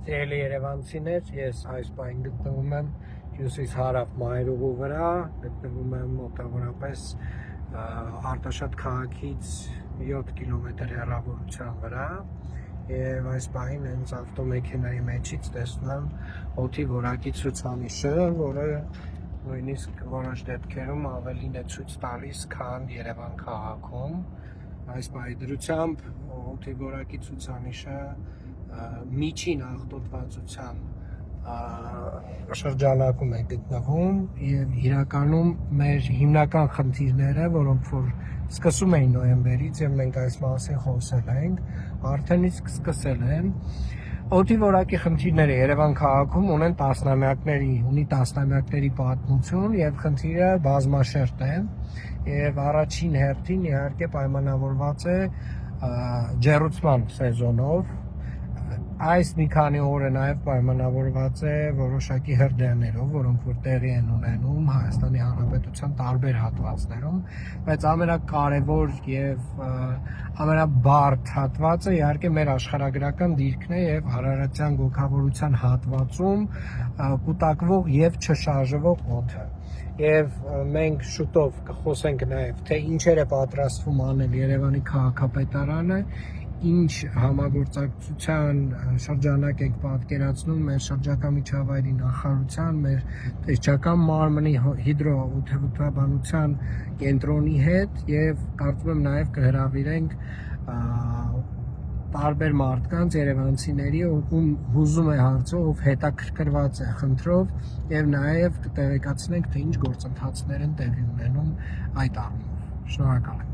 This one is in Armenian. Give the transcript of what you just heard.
Սիրելի երևանցիներ, ես այս պահին գտնվում եմ հյուսիս-հարավ մայրուղու վրա, գտնվում եմ մոտավորապես Արտաշատ քաղաքից 7 կիլոմետր հեռավորության վրա և այս պահին հենց ավտոմեքենայի մեջից տեսնում եմ օդի որակի ցուցանիշը, որը նույնիսկ որոշ դեպքերում ավելին է ցույց տալիս, քան Երևան քաղաքում։ Այս պահի դրությամբ օդի որակի ցուցանիշը միջին աղտոտվածության շրջանակում է գտնվում և իրականում մեր հիմնական խնդիրները, որոնք որ սկսում էին նոյեմբերից և մենք այս մասին խոսել ենք, արդեն իսկ սկսել են։ Օդի որակի խնդիրները Երևան քաղաքում ունի տասնամյակների պատմություն և խնդիրը բազմաշերտ է և առաջին հերթին իհարկե պայմանավորված է ջեռուցման սեզոնով։ Այս մի քանի օրը նաև պայմանավորված է որոշակի հրդեհներով, որոնք որ տեղի են ունենում Հայաստանի Հանրապետության տարբեր հատվածներում, բայց ամենակարևոր և ամենաբարդ հատվածը իհարկե մեր աշխարհագրական դիրքն է և Արարատյան գոգավորության հատվածում կուտակվող և չշարժվող օդը։ Եվ մենք շուտով կխոսենք նաև, թե ինչեր է պատրաստվում անել Երևանի քաղաքապետարանը, ինչ համագործակցության շրջանակ ենք պատկերացնում մեր շրջակա միջավայրի նախարարության, մեր տեսչական մարմնի հիդրոօդանավության կենտրոնի հետ և կարծում եմ նաև կհրավիրենք տարբեր մարդկանց, երևանցիների, ում հուզում է հարցը, ով հետաքրքրված է խնդրով և նաև կտեղեկացնենք, թե ինչ գործընթացներ են տեղի ունենում այդ առումով։ Շնորհակալ եմ։